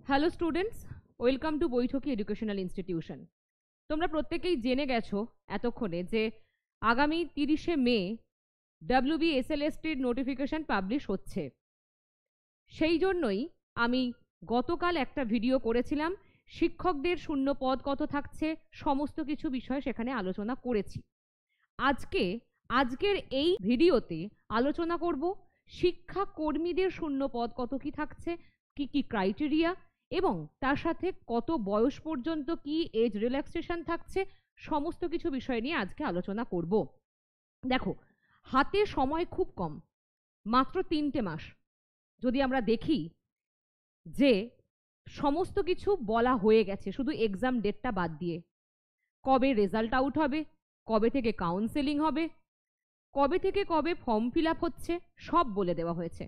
Hello students, welcome to বৈঠকি educational institution. তোমরা প্রত্যেকেই জেনে গেছো এতক্ষণে যে আগামী 30শে মে WBSLSTর নোটিফিকেশন পাবলিশ হচ্ছে। সেই জন্যই আমি গতকাল একটা ভিডিও করেছিলাম, শিক্ষকদের শূন্য পদ কত থাকছে সমস্ত কিছু বিষয় সেখানে আলোচনা করেছি। আজকের এই ভিডিওতে আলোচনা করব শিক্ষা কর্মীদের শূন্য পদ কত কি থাকছে, কি কি ক্রাইটেরিয়া, এবং তার সাথে কত বয়স পর্যন্ত কি এজ রিল্যাক্সেশন থাকছে, সমস্ত কিছু বিষয় নিয়ে আজকে আলোচনা করব। দেখো, হাতে সময় খুব কম, মাত্র 3টে মাস। যদি আমরা দেখি যে সমস্ত কিছু বলা হয়ে গেছে শুধু এক্সাম ডেটটা বাদ দিয়ে, কবে রেজাল্ট আউট হবে, কবে থেকে কাউন্সেলিং হবে, কবে থেকে কবে ফর্ম ফিল আপ হচ্ছে, সব বলে দেওয়া হয়েছে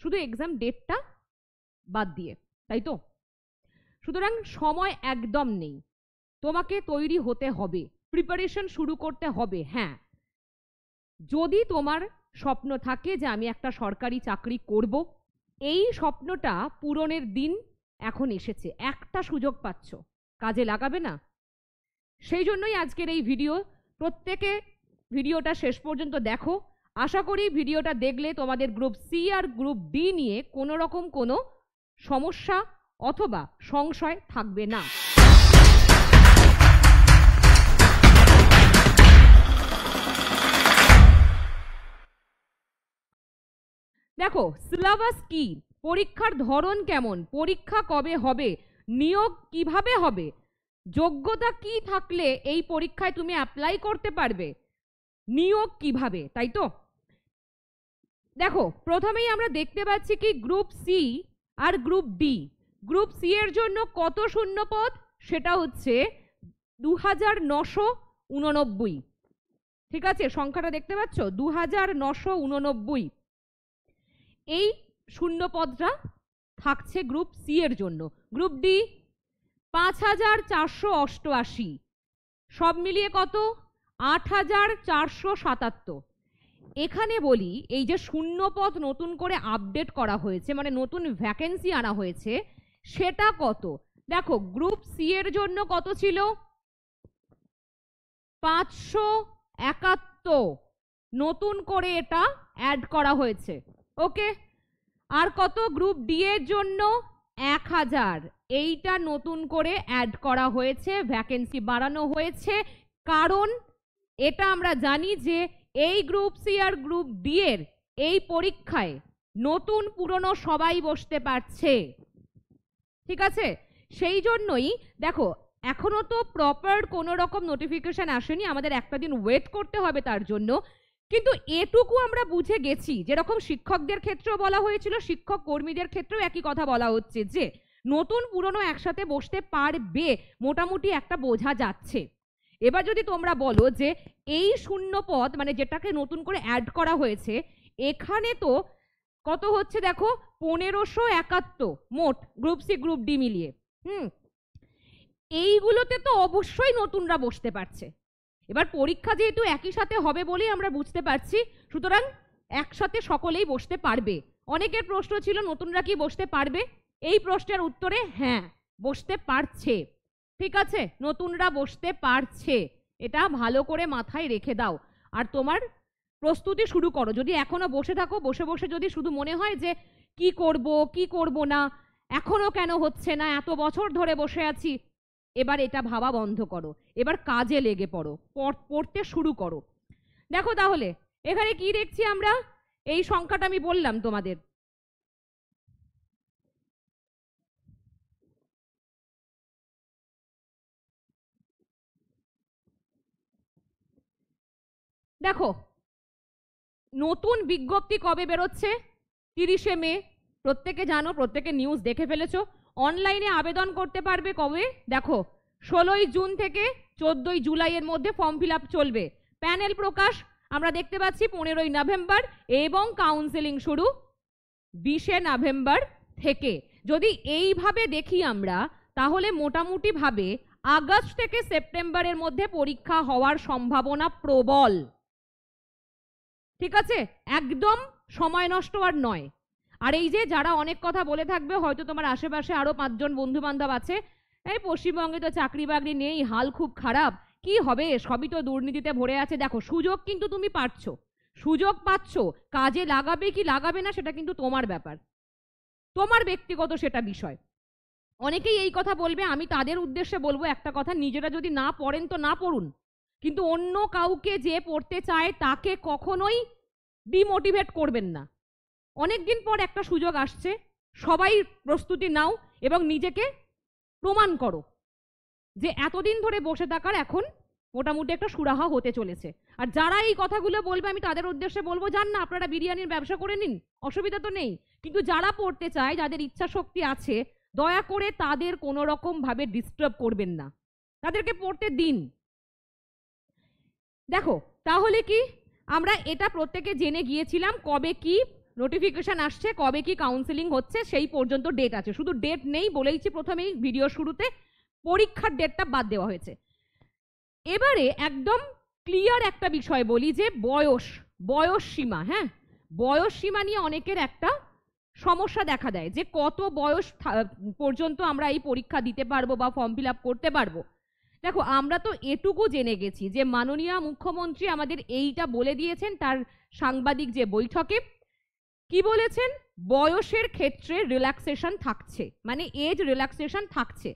শুধু এক্সাম ডেটটা বাদ দিয়ে, তাই তো? সুতরাং সময় একদম নেই, তোমাকে তৈরি হতে হবে, প্রিপারেশন শুরু করতে হবে। হ্যাঁ, যদি তোমার স্বপ্ন থাকে যে আমি একটা সরকারি চাকরি করব, এই স্বপ্নটা পূরণের দিন এখন এসেছে, একটা সুযোগ পাচ্ছ, কাজে লাগাবে না? সেই জন্যই আজকের এই ভিডিও। প্রত্যেকে ভিডিওটা শেষ পর্যন্ত দেখো। আশা করি ভিডিওটা দেখলে তোমাদের গ্রুপ সি আর গ্রুপ ডি নিয়ে কোনো রকম কোনো সমস্যা অথবা সংশয় থাকবে না। দেখো, সিলেবাস কি, পরীক্ষার ধরন কেমন, পরীক্ষা কবে হবে, নিয়োগ কিভাবে হবে, যোগ্যতা কি থাকলে এই পরীক্ষায় তুমি অ্যাপ্লাই করতে পারবে, নিয়োগ কিভাবে, তাই তো? দেখো, প্রথমেই আমরা দেখতে পাচ্ছি কি গ্রুপ সি আর গ্রুপ ডি। গ্রুপ সি এর জন্য কত শূন্য পদ, সেটা হচ্ছে 2989। ঠিক আছে, সংখ্যাটা দেখতে পাচ্ছ, 2989। এই শূন্য পদটা থাকছে গ্রুপ সি এর জন্য। গ্রুপ ডি 5488, সব মিলিয়ে কত, 8477। এখানে বলি, এই যে শূন্য পদ নতুন করে আপডেট করা হয়েছে, মানে নতুন ভ্যাকেন্সি আনা হয়েছে, সেটা কত? দেখো, গ্রুপ সি এর জন্য কত ছিল, 571, নতুন করে এটা অ্যাড করা হয়েছে। ওকে, আর কত গ্রুপ ডি এর জন্য 1000, এইটা নতুন করে অ্যাড করা হয়েছে, ভ্যাকেন্সি বাড়ানো হয়েছে। কারণ এটা আমরা জানি যে এই গ্রুপ সি আর গ্রুপ ডি এর এই পরীক্ষায় নতুন পুরনো সবাই বসতে পারছে। ঠিক আছে, সেই জন্যই দেখো, এখনো তো প্রপার কোনো রকম নোটিফিকেশন আসেনি, আমাদের একটা দিন ওয়েট করতে হবে তার জন্য। কিন্তু এটুকু আমরা বুঝে গেছি, যেরকম শিক্ষকদের ক্ষেত্রেও বলা হয়েছিল, শিক্ষক কর্মীদের ক্ষেত্রেও একই কথা বলা হচ্ছে যে নতুন পুরনো একসাথে বসতে পারবে, মোটামুটি একটা বোঝা যাচ্ছে। এবার যদি তোমরা বলো যে এই শূন্য পদ, মানে যেটাকে নতুন করে অ্যাড করা হয়েছে, এখানে তো কত হচ্ছে দেখো, 1571 মোট গ্রুপ সি গ্রুপ ডি মিলিয়ে। এইগুলোতে তো অবশ্যই নতুনরা বসতে পারছে। এবার পরীক্ষা যেহেতু একই সাথে হবে বলেই আমরা বুঝতে পারছি, সুতরাং একসাথে সকলেই বসতে পারবে। অনেকের প্রশ্ন ছিল নতুনরা কি বসতে পারবে, এই প্রশ্নের উত্তরে হ্যাঁ, বসতে পারছে। ঠিক আছে, নতুনরা বসতে পারছে, এটা ভালো করে মাথায় রেখে দাও। আর তোমার প্রস্তুতি শুরু করো। যদি এখনো বসে থাকো, বসে বসে যদি শুধু মনে হয় যে কি করব না, এখনো কেন হচ্ছে না, এত বছর ধরে বসে আছি, এবার এটা ভাবা বন্ধ করো, এবার কাজে লেগে পড়ো, পড়তে শুরু করো। দেখো তাহলে এখানে কি দেখছি আমরা, এই সংখ্যাটা আমি বললাম তোমাদের। দেখো, নতুন বিজ্ঞপ্তি কবে বেরোচ্ছে, 30শে মে। প্রত্যেকে জানো, প্রত্যেকে নিউজ দেখে ফেলেছো। অনলাইনে আবেদন করতে পারবে কবে, দেখো 16ই জুন থেকে 14ই জুলাইয়ের মধ্যে ফর্ম ফিল আপ চলবে। প্যানেল প্রকাশ আমরা দেখতে পাচ্ছি 15ই নভেম্বর, এবং কাউন্সেলিং শুরু 20শে নভেম্বর থেকে। যদি এইভাবে দেখি আমরা, তাহলে মোটামুটি ভাবে আগস্ট থেকে সেপ্টেম্বরের মধ্যে পরীক্ষা হওয়ার সম্ভাবনা প্রবল। ঠিক আছে, একদম সময় নষ্ট আর নয়। আর এই যে যারা অনেক কথা বলে থাকবে, হয়তো তোমার আশেপাশে আরো 5 জন বন্ধু বান্ধব আছে, এই পশ্চিমবঙ্গে তো চাকরি বাকরি নেই, হাল খুব খারাপ, কি হবে, সবই তো দুর্নীতিতে ভরে আছে। দেখো, সুযোগ কিন্তু তুমি পাচ্ছ, সুযোগ পাচ্ছ, কাজে লাগাবে কি লাগাবে না সেটা কিন্তু তোমার ব্যাপার, তোমার ব্যক্তিগত সেটা বিষয়। অনেকেই এই কথা বলবে, আমি তাদের উদ্দেশ্যে বলবো একটা কথা, নিজেরা যদি না পড়েন তো না পড়ুন, কিন্তু অন্য কাউকে যে পড়তে চায় তাকে কখনোই ডিমোটিভেট করবেন না। অনেকদিন পর একটা সুযোগ আসছে, সবাই প্রস্তুতি নাও এবং নিজেকে প্রমাণ করো যে এতদিন ধরে বসে থাকার এখন মোটামুটি একটা সুরাহা হতে চলেছে। আর যারা এই কথাগুলো বলবে, আমি তাদের উদ্দেশ্যে বলবো, যান না, আপনারা বিরিয়ানির ব্যবসা করে নিন, অসুবিধা তো নেই, কিন্তু যারা পড়তে চায়, যাদের ইচ্ছা শক্তি আছে, দয়া করে তাদের কোনো রকম ভাবে ডিস্টার্ব করবেন না, তাদেরকে পড়তে দিন। দেখো, তাহলে কি আমরা এটা প্রত্যেকে জেনে গিয়েছিলাম কবে কি নোটিফিকেশন আসছে, কবে কি কাউন্সেলিং হচ্ছে, সেই পর্যন্ত ডেট আছে, শুধু ডেট নেই বলেইছি প্রথমেই ভিডিও শুরুতে, পরীক্ষার ডেটটা বাদ দেওয়া হয়েছে। এবারে একদম ক্লিয়ার একটা বিষয় বলি, যে বয়স সীমা, হ্যাঁ, বয়স সীমা নিয়ে অনেকের একটা সমস্যা দেখা দেয়, যে কত বয়স পর্যন্ত আমরা এই পরীক্ষা দিতে পারবো বা ফর্ম ফিল আপ করতে পারবো। দেখো, আমরা তো এটুকু জেনে গেছি যে মাননীয় মুখ্যমন্ত্রী আমাদের এইটা বলে দিয়েছেন তার সাংবাদিক যে বৈঠকে, কি বলেছেন, বয়সের ক্ষেত্রে রিল্যাক্সেশন থাকছে, মানে এজ রিল্যাক্সেশন থাকছে,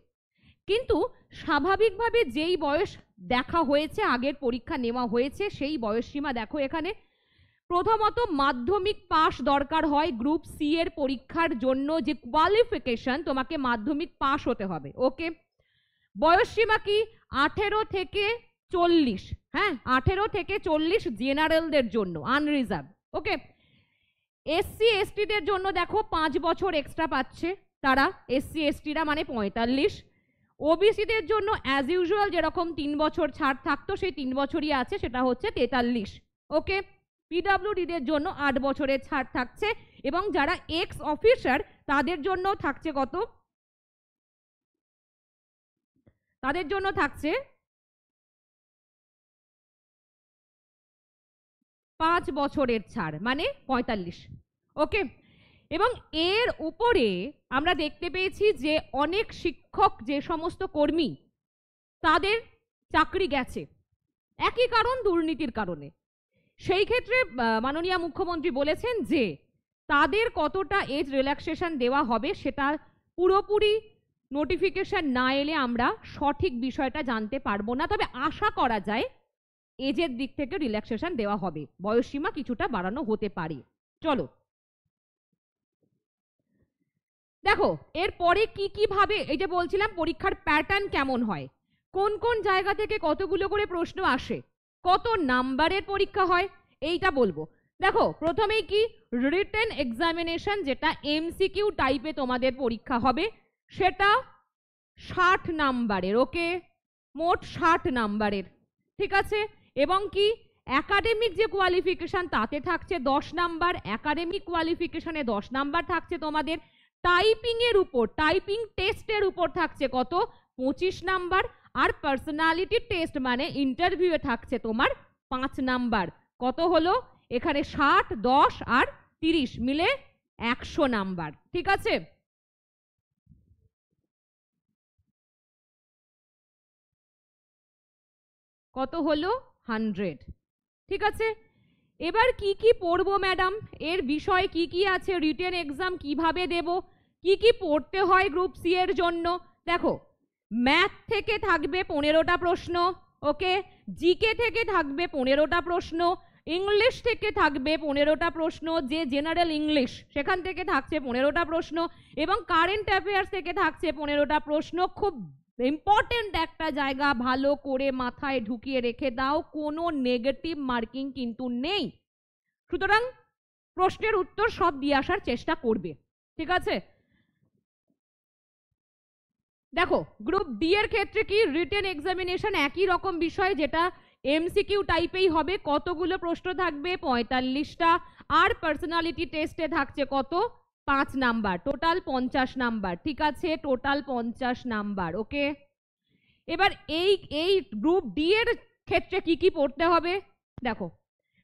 কিন্তু স্বাভাবিকভাবে যেই বয়স দেখা হয়েছে, আগের পরীক্ষা নেওয়া হয়েছে, সেই বয়স সীমা দেখো এখানে। প্রথমত মাধ্যমিক পাস দরকার হয় গ্রুপ সি এর পরীক্ষার জন্য, যে কোয়ালিফিকেশন, তোমাকে মাধ্যমিক পাস হতে হবে, ওকে। বয়স সীমা কি 18 থেকে 40, হ্যাঁ, 18 থেকে 40 জেনারেলদের জন্য, আনরিজার্ভ, ওকে। এসসি এসটিদের জন্য দেখো 5 বছর এক্সট্রা পাচ্ছে তারা, এসসি এসটিরা, মানে 45। ওবিসিদের জন্য অ্যাজ ইউজুয়াল যেরকম 3 বছর ছাড় থাকতো, সেই 3 বছরই আছে, সেটা হচ্ছে 43, ওকে। পিডব্লিউডিদের জন্য 8 বছরের ছাড় থাকছে, এবং যারা এক্স অফিসার তাদের জন্য থাকছে কত, তাদের জন্য থাকছে 5 বছরের ছাড়, মানে 45, ওকে। এবং এর উপরে আমরা দেখতে পেয়েছি যে অনেক শিক্ষক, যে সমস্ত কর্মী, তাদের চাকরি গেছে, একই কারণ, দুর্নীতির কারণে। সেই ক্ষেত্রে মাননীয় মুখ্যমন্ত্রী বলেছেন যে তাদের কতটা এজ রিল্যাক্সেশন দেওয়া হবে সেটা পুরোপুরি নোটিফিকেশন না এলে আমরা সঠিক বিষয়টা জানতে পারবো না, তবে আশা করা যায় এজের দিক থেকে রিল্যাক্সেশন দেওয়া হবে, বয়সসীমা কিছুটা বাড়ানো হতে পারে। চলো দেখো, এরপরে কি কি ভাবে, এই যে বলছিলাম পরীক্ষার প্যাটার্ন কেমন হয়, কোন কোন জায়গা থেকে কতগুলো করে প্রশ্ন আসে, কত নাম্বারের পরীক্ষা হয়, এইটা বলবো। দেখো, প্রথমেই কি রিটেন এক্সামিনেশন, যেটা এমসিকিউ টাইপে তোমাদের পরীক্ষা হবে, সেটা 60 নাম্বারের, ওকে, মোট 60 নাম্বারের, ঠিক আছে। এবং কি একাডেমিক যে কোয়ালিফিকেশন, তাতে থাকছে 10 নাম্বার, একাডেমিক কোয়ালিফিকেশনে 10 নাম্বার থাকছে তোমাদের, টাইপিং এর উপর, টাইপিং টেস্টের উপর থাকছে কত, 25 নাম্বার, আর পার্সোনালিটি টেস্ট মানে ইন্টারভিউয়ে থাকছে তোমার 5 নাম্বার। কত হলো এখানে, 60, 10 আর 30 মিলে 100 নাম্বার, ঠিক আছে। কত হলো, 100, ঠিক আছে। এবার কি কি পড়বো ম্যাডাম, এর বিষয় কি কি আছে, রিটেন এক্সাম কিভাবে দেব, কি কি পড়তে হয় গ্রুপ সি এর জন্য। দেখো, ম্যাথ থেকে থাকবে 15টা প্রশ্ন, ওকে, জিকে থেকে থাকবে 15টা প্রশ্ন, ইংলিশ থেকে থাকবে 15টা প্রশ্ন, যে জেনারেল ইংলিশ সেখান থেকে থাকছে 15টা প্রশ্ন, এবং কারেন্ট অ্যাফেয়ার্স থেকে থাকছে 15টা প্রশ্ন। খুব ইম্পর্টেন্ট একটা জায়গা, ভালো করে মাথায় ঢুকিয়ে রেখে দাও, কোনো নেগেটিভ মার্কিং কিন্তু নেই, সুতরাং প্রশ্নের উত্তর সব দিয়ে আসার চেষ্টা করবে, ঠিক আছে। দেখো, গ্রুপ ডি এর ক্ষেত্রে কি রিটেন এক্সামিনেশন একই রকম বিষয়, যেটা এমসিকিউ টাইপেই হবে, কতগুলো প্রশ্ন থাকবে, 45টা, আর পার্সোনালিটি টেস্টে থাকছে কত, 5 নাম্বার, টোটাল 50 নাম্বার, ঠিক আছে, টোটাল 50 নাম্বার, ওকে। এবার এই গ্রুপ ডি এর ক্ষেত্রে কি কি পড়তে হবে, দেখো,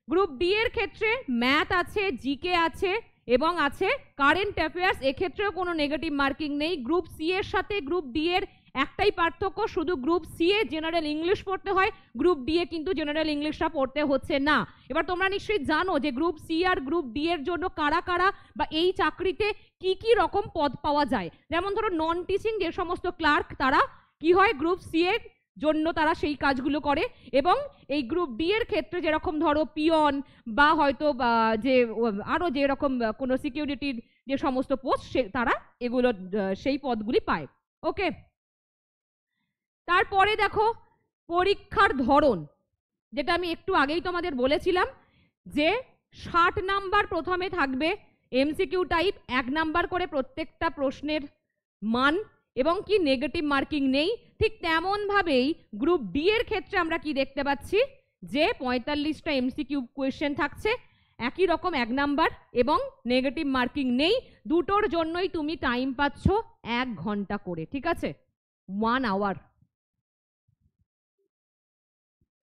গ্রুপ ডি এর ক্ষেত্রে ম্যাথ আছে, জিকে আছে, এবং আছে কারেন্ট অ্যাফেয়ার্স, এক্ষেত্রেও কোনো নেগেটিভ মার্কিং নেই। গ্রুপ সি এর সাথে গ্রুপ ডি এর একটাই পার্থক্য, শুধু গ্রুপ সি এ জেনারেল ইংলিশ পড়তে হয়, গ্রুপ ডি এ কিন্তু জেনারেল ইংলিশটা পড়তে হচ্ছে না। এবার তোমরা নিশ্চয়ই জানো যে গ্রুপ সি আর গ্রুপ ডি এর জন্য কারা কারা বা এই চাকরিতে কি কি রকম পদ পাওয়া যায়। যেমন ধরো নন টিচিং যে সমস্ত ক্লার্ক, তারা কি হয় গ্রুপ সি এর জন্য তারা সেই কাজগুলো করে, এবং এই গ্রুপ ডি এর ক্ষেত্রে যেরকম ধরো পিয়ন বা হয়তো যে আরো যেরকম কোনো সিকিউরিটির যে সমস্ত পোস্ট তারা এগুলো সেই পদগুলি পায়। ওকে, তারপরে দেখো পরীক্ষার ধরন, যেটা আমি একটু আগেই তোমাদের বলেছিলাম যে 60 নাম্বার প্রথমে থাকবে এমসিকিউ টাইপ, 1 নাম্বার করে প্রত্যেকটা প্রশ্নের মান, এবং কি নেগেটিভ মার্কিং নেই। ঠিক তেমন ভাবেই গ্রুপ ডি এর ক্ষেত্রে আমরা কি দেখতে পাচ্ছি যে 45টা এমসিকিউ কোয়েশ্চেন থাকছে, একই রকম 1 নাম্বার এবং নেগেটিভ মার্কিং নেই। দুটোর জন্যই তুমি টাইম পাচ্ছ 1 ঘন্টা করে, ঠিক আছে, 1 আওয়ার,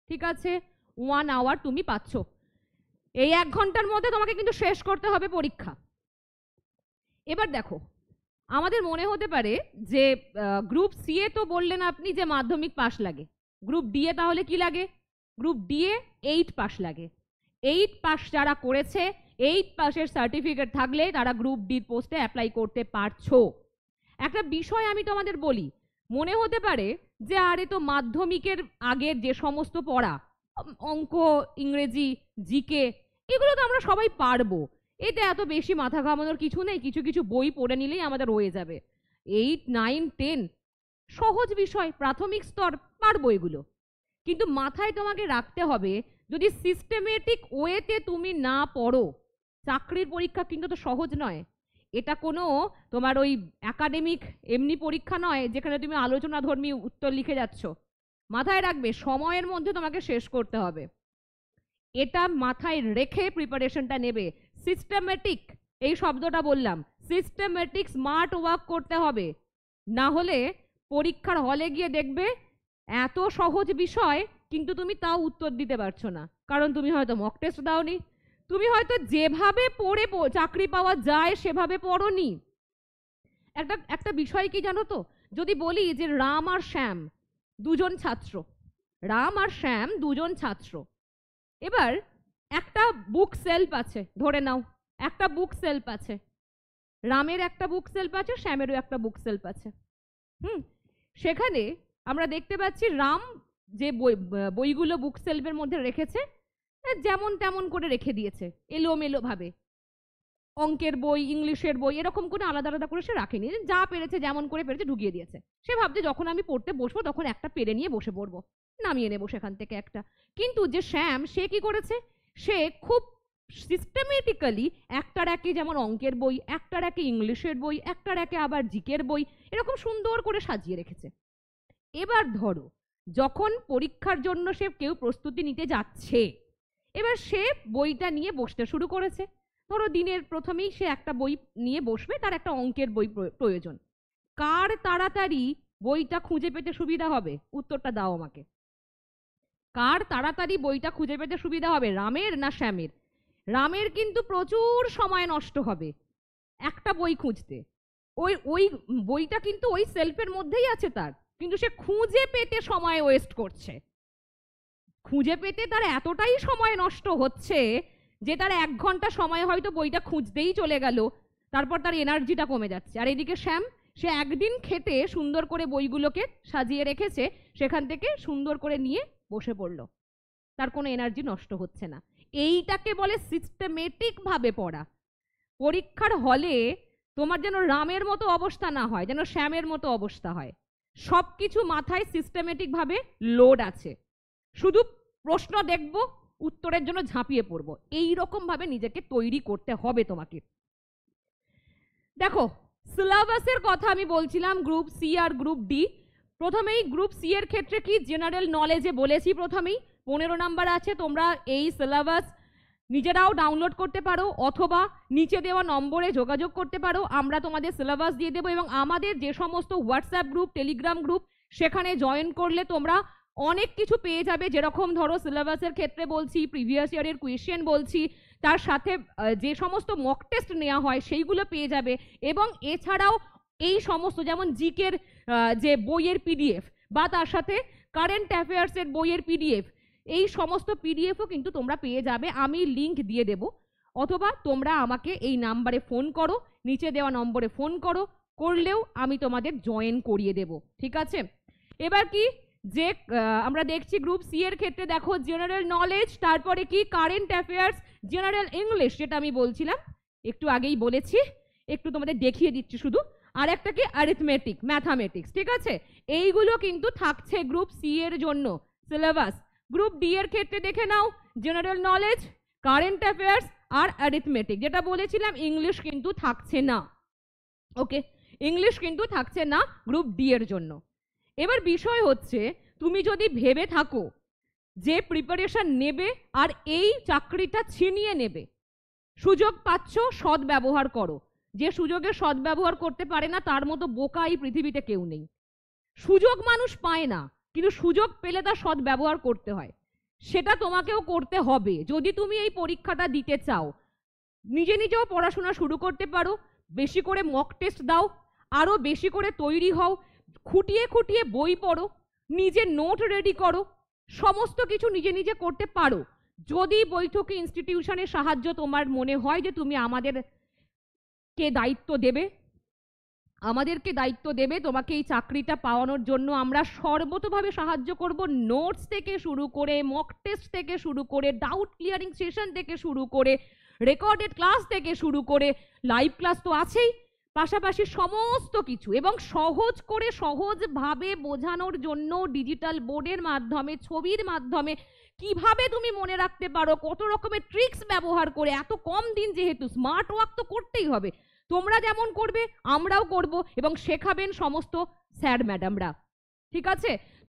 ঠিক আছে, 1 আওয়ার তুমি পাচ্ছ। এই 1 ঘন্টার মধ্যে তোমাকে কিন্তু শেষ করতে হবে পরীক্ষা। এবার দেখো, আমাদের মনে হতে পারে যে গ্রুপ সি এ তো বললেন আপনি যে মাধ্যমিক পাস লাগে, গ্রুপ ডি এ তাহলে কি লাগে? গ্রুপ ডি এ 8 পাস লাগে। 8 পাস যারা করেছে, 8 পাসের সার্টিফিকেট থাকলে তারা গ্রুপ ডির পোস্টে অ্যাপ্লাই করতে পারছো। একটা বিষয় আমি তোমাদের বলি, মনে হতে পারে যে আরে তো মাধ্যমিকের আগের যে সমস্ত পড়া, অঙ্ক, ইংরেজি, জিকে, এগুলো তো আমরা সবাই পারবো, এতে এত বেশি মাথা ঘামানোর কিছু নেই, কিছু কিছু বই পড়ে নিলেই আমাদের হয়ে যাবে। 8, 9, 10 সহজ বিষয়, প্রাথমিক স্তর, পারবো এগুলো। কিন্তু মাথায় তোমাকে রাখতে হবে, যদি সিস্টেমেটিক ওয়েতে তুমি না পড়ো, চাকরির পরীক্ষা কিন্তু তো সহজ নয়। এটা কোনো তোমার ওই একাডেমিক এমনি পরীক্ষা নয় যেখানে তুমি আলোচনা ধর্মী উত্তর লিখে যাচ্ছ। মাথায় রাখবে সময়ের মধ্যে তোমাকে শেষ করতে হবে, এটা মাথায় রেখে প্রিপারেশনটা নেবে। সিস্টেমেটিক, এই শব্দটা বললাম, সিস্টেমেটিক স্মার্ট ওয়ার্ক করতে হবে, না হলে পরীক্ষার হলে গিয়ে দেখবে এত সহজ বিষয় কিন্তু তুমি তাও উত্তর দিতে পারছো না, কারণ তুমি হয়তো মক টেস্ট দাওনি, তুমি হয়তো যেভাবে পড়ে চাকরি পাওয়া যায় সেভাবে পড়োনি। একটা বিষয় কি জানো তো, যদি বলি যে রাম আর শ্যাম দুজন ছাত্র, রাম আর শ্যাম দুজন ছাত্র, এবার একটা বুক সেলফ আছে, ধরে নাও একটা বুক সেলফ আছে, রামের একটা বুক সেলফ আছে, শ্যামেরও একটা বুক সেলফ আছে। সেখানে আমরা দেখতে পাচ্ছি রাম যে বইগুলো বুক সেলফের মধ্যে রেখেছে যেমন তেমন করে রেখে দিয়েছে, এলোমেলো ভাবে, অঙ্কের বই, ইংলিশের বই এরকম করে আলাদা আলাদা করে সে রাখেনি, যা পেরেছে যেমন করে পেরেছে ঢুকিয়ে দিয়েছে। সে ভাবছে যখন আমি পড়তে বসবো তখন একটা পেরে নিয়ে বসে পড়বো, নামিয়ে নেবো সেখান থেকে একটা। কিন্তু যে শ্যাম, সে কি করেছে, সে খুব সিস্টেমেটিক্যালি একটার একে, যেমন অঙ্কের বই, একটার একে ইংলিশের বই, একটার একে আবার জিকের বই, এরকম সুন্দর করে সাজিয়ে রেখেছে। এবার ধরো যখন পরীক্ষার জন্য সে কেউ প্রস্তুতি নিতে যাচ্ছে, এবার সে বইটা নিয়ে বসতে শুরু করেছে। ধরো দিনের প্রথমেই সে একটা বই নিয়ে বসবে, তার একটা অঙ্কের বই প্রয়োজন। কার তাড়াতাড়ি বইটা খুঁজে পেতে সুবিধা হবে? উত্তরটা দাও আমাকে। কার তাড়াতাড়ি বইটা খুঁজে পেতে সুবিধা হবে, রামের না শ্যামের? রামের কিন্তু প্রচুর সময় নষ্ট হবে একটা বই খুঁজতে। ওই বইটা কিন্তু ওই সেলফের মধ্যেই আছে তার, কিন্তু সে খুঁজে পেতে সময় ওয়েস্ট করছে। খুঁজে পেতে তার এতটাই সময় নষ্ট হচ্ছে যে তার 1 ঘন্টা সময় হয়তো বইটা খুঁজতেই চলে গেল, তারপর তার এনার্জিটা কমে যাচ্ছে। আর এদিকে শ্যাম, সে একদিন খেটে সুন্দর করে বইগুলোকে সাজিয়ে রেখেছে, সেখান থেকে সুন্দর করে নিয়ে বসে পড়লো, তার কোনো এনার্জি নষ্ট হচ্ছে না। এইটাকে বলে সিস্টেমেটিক ভাবে পড়া। পরীক্ষার হলে তোমার যেন রামের মতো অবস্থা না হয়, যেন শ্যামের মতো অবস্থা হয়, সবকিছু মাথায় সিস্টেমেটিক ভাবে লোড আছে, শুধু প্রশ্ন দেখব, উত্তরের জন্য ঝাঁপিয়ে পড়বো, এই রকম ভাবে নিজেকে তৈরি করতে হবে তোমাকে। দেখো সিলেবাসের কথা আমি বলছিলাম, গ্রুপ সি আর গ্রুপ ডি। প্রথমেই গ্রুপ সি এর ক্ষেত্রে কি জেনারেল নলেজে বলেছি, প্রথমেই 15 নাম্বার আছে। তোমরা এই সিলেবাস নিজেরাও ডাউনলোড করতে পারো অথবা নিচে দেওয়া নম্বরে যোগাযোগ করতে পারো, আমরা তোমাদের সিলেবাস দিয়ে দেবো। এবং আমাদের যে সমস্ত হোয়াটসঅ্যাপ গ্রুপ, টেলিগ্রাম গ্রুপ, সেখানে জয়েন করলে তোমরা অনেক কিছু পেয়ে যাবে। যেরকম ধরো সিলেবাসের ক্ষেত্রে বলছি, প্রিভিয়াস ইয়ারের কোয়েশ্চেন বলছি, তার সাথে যে সমস্ত মক টেস্ট নেওয়া হয় সেইগুলো পেয়ে যাবে, এবং এছাড়াও এই সমস্ত যেমন জিকের যে বইয়ের পিডিএফ বা তার সাথে কারেন্ট অ্যাফেয়ার্সের বইয়ের পিডিএফ, এই সমস্ত পিডিএফও কিন্তু তোমরা পেয়ে যাবে। আমি লিংক দিয়ে দেব, অথবা তোমরা আমাকে এই নাম্বারে ফোন করো, নিচে দেওয়া নম্বরে ফোন করলেও আমি তোমাদের জয়েন করিয়ে দেব, ঠিক আছে। এবার কি যে আমরা দেখছি গ্রুপ সি এর ক্ষেত্রে দেখো জেনারেল নলেজ, তারপরে কি কারেন্ট অ্যাফেয়ার্স, জেনারেল ইংলিশ যেটা আমি বলছিলাম একটু আগেই বলেছি, একটু তোমাদের দেখিয়ে দিচ্ছি শুধু, আর একটা কি অ্যারিথমেটিক, ম্যাথামেটিক্স, ঠিক আছে। এইগুলো কিন্তু থাকছে গ্রুপ সি এর জন্য সিলেবাস। গ্রুপ ডি এর ক্ষেত্রে দেখে নাও জেনারেল নলেজ, কারেন্ট অ্যাফেয়ার্স আর অ্যারিথমেটিক, যেটা বলেছিলাম ইংলিশ কিন্তু থাকছে না, ওকে, ইংলিশ কিন্তু থাকছে না গ্রুপ ডি এর জন্য। এবার বিষয় হচ্ছে তুমি যদি ভেবে থাকো যে প্রিপারেশন নেবে আর এই চাকরিটা ছিনিয়ে নেবে, সুযোগ পাচ্ছ, সৎ ব্যবহার করো। যে সুযোগের সৎ ব্যবহার করতে পারে না তার মতো বোকা এই পৃথিবীতে কেউ নেই। সুযোগ মানুষ পায় না, কিন্তু সুযোগ পেলে তার সৎ ব্যবহার করতে হয়, সেটা তোমাকেও করতে হবে যদি তুমি এই পরীক্ষাটা দিতে চাও। নিজে নিজেও পড়াশোনা শুরু করতে পারো, বেশি করে মক টেস্ট দাও, আরো বেশি করে তৈরি হও, খুঁটিয়ে খুঁটিয়ে বই পড়ো, নিজে নোট রেডি করো, সমস্ত কিছু নিজে নিজে করতে পারো। যদি বৈঠকি ইনস্টিটিউশনের সাহায্য তোমার মনে হয় যে তুমি আমাদেরকে দায়িত্ব দেবে তোমাকে এই চাকরিটা পাওয়ানোর জন্য, আমরা সর্বতোভাবে সাহায্য করব। নোটস থেকে শুরু করে, মক টেস্ট থেকে শুরু করে, ডাউট ক্লিয়ারিং সেশন থেকে শুরু করে, রেকর্ডেড ক্লাস থেকে শুরু করে, লাইভ ক্লাস তো আছেই, পাশাপাশি সমস্ত কিছু, এবং সহজভাবে বোঝানোর জন্য ডিজিটাল বোর্ডের মাধ্যমে, ছবির মাধ্যমে কিভাবে তুমি মনে রাখতে পারো, কত রকমের ট্রিক্স ব্যবহার করে, এত কম দিন যেহেতু স্মার্ট ওয়ার্ক তো করতেই হবে। তোমরা যেমন করবে আমরাও করব, এবং শেখাবেন সমস্ত স্যার ম্যাডামরা, ঠিক আছে।